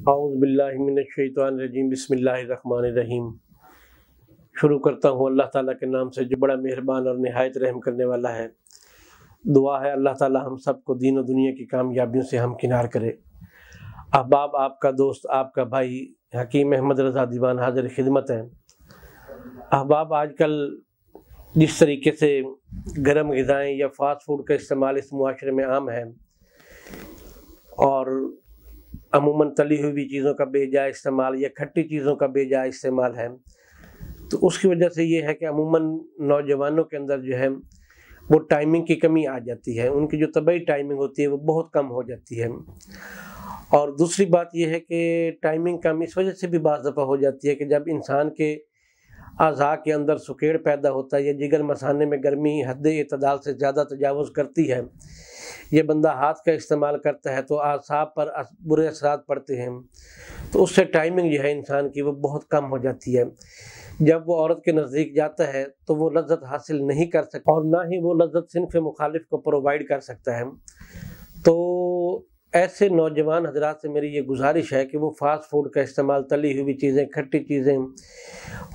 اعوذ باللہ من الشیطان الرجیم، بسم اللہ الرحمن الرحیم۔ شروع کرتا ہوں اللہ تعالیٰ کے نام سے جو بڑا مہربان اور نہایت رحم کرنے والا ہے۔ دعا ہے اللہ تعالیٰ ہم سب کو دین و دنیا کی کامیابیوں سے ہمکنار کرے۔ احباب، آپ کا دوست، آپ کا بھائی حکیم احمد رضا دیوان حاضر خدمت ہے۔ احباب، آج کل جس طریقے سے گرم غذائیں یا فاسٹ فوڈ کا استعمال اس معاشرے میں عام ہے اور عموماً تلی ہوئی چیزوں کا بے جا استعمال یا کھٹی چیزوں کا بے جا استعمال ہے، تو اس کی وجہ سے یہ ہے کہ عموماً نوجوانوں کے اندر جو ہے وہ ٹائمنگ کی کمی آ جاتی ہے، ان کی جو طبعی ٹائمنگ ہوتی ہے وہ بہت کم ہو جاتی ہے۔ اور دوسری بات یہ ہے کہ ٹائمنگ کم اس وجہ سے بھی بعض دفعہ ہو جاتی ہے کہ جب انسان کے اعضاء کے اندر سکیڑ پیدا ہوتا ہے یا جگر مثانے میں گرمی حد اعتدال سے زیادہ تجاوز کرتی ہے، یہ بندہ ہاتھ کا استعمال کرتا ہے تو اعصاب پر برے اثرات پڑتے ہیں، تو اس سے ٹائمنگ جو ہے انسان کی وہ بہت کم ہو جاتی ہے۔ جب وہ عورت کے نزدیک جاتا ہے تو وہ لذت حاصل نہیں کر سکتا اور نہ ہی وہ لذت صنف مخالف کو پرووائڈ کر سکتا ہے۔ تو ایسے نوجوان حضرات سے میری یہ گزارش ہے کہ وہ فاسٹ فوڈ کا استعمال، تلی ہوئی چیزیں، کھٹی چیزیں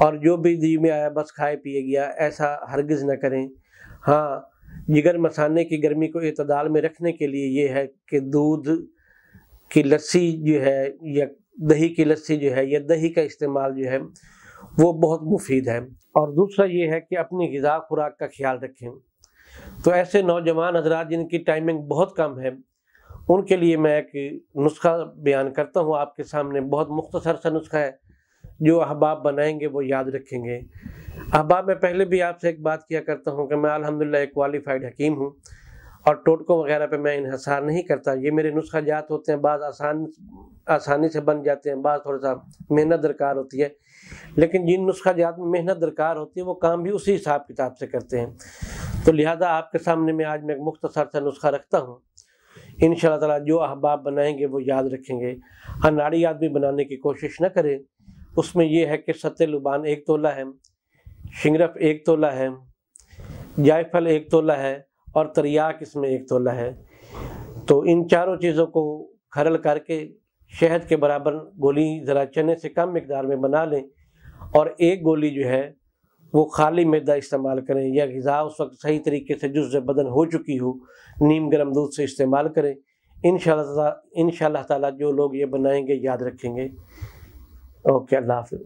اور جو بھی جی میں آیا بس کھائے پیے گیا، ایسا ہرگز نہ کریں۔ ہاں، جگر مثانے کی گرمی کو اعتدال میں رکھنے کے لیے یہ ہے کہ دودھ کی لسی جو ہے یا دہی کی لسی جو ہے یا دہی کا استعمال جو ہے وہ بہت مفید ہے۔ اور دوسرا یہ ہے کہ اپنی غذا خوراک کا خیال رکھیں۔ تو ایسے نوجوان حضرات جن کی ٹائمنگ بہت کم ہے، ان کے لیے میں ایک نسخہ بیان کرتا ہوں آپ کے سامنے، بہت مختصر سا نسخہ ہے جو احباب بنائیں گے وہ یاد رکھیں گے۔ احباب، میں پہلے بھی آپ سے ایک بات کیا کرتا ہوں کہ میں الحمدللہ ایک کوالیفائڈ حکیم ہوں اور ٹوٹکوں وغیرہ پہ میں انحصار نہیں کرتا۔ یہ میرے نسخہ جات ہوتے ہیں، بعض آسانی سے بن جاتے ہیں، بعض تھوڑا سا محنت درکار ہوتی ہے، لیکن جن نسخہ جات میں محنت درکار ہوتی ہے وہ کام بھی اسی حساب کتاب سے کرتے ہیں۔ تو لہٰذا آپ کے سامنے میں آج میں ایک مختصر سا نسخہ رکھتا ہوں، انشاءاللہ تعالیٰ جو احباب بنائیں گے وہ یاد رکھیں گے۔ اناڑی آدمی بنانے کی کوشش نہ کریں۔ اس میں یہ ہے کہ ست لبان 1 تولہ ہے، شنگرف 1 تولہ ہے، جائفل 1 تولہ ہے اور تریاک اس میں 1 تولہ ہے۔ تو ان چاروں چیزوں کو کھرل کر کے شہد کے برابر گولی ذرا چنے سے کم مقدار میں بنا لیں اور 1 گولی جو ہے وہ خالی معدہ استعمال کریں، یا غذا اس وقت صحیح طریقے سے جزء بدن ہو چکی ہو نیم گرم دودھ سے استعمال کریں۔ انشاءاللہ تعالیٰ جو لوگ یہ بنائیں گے یاد رکھیں گے۔ اوکے، اللہ حافظ۔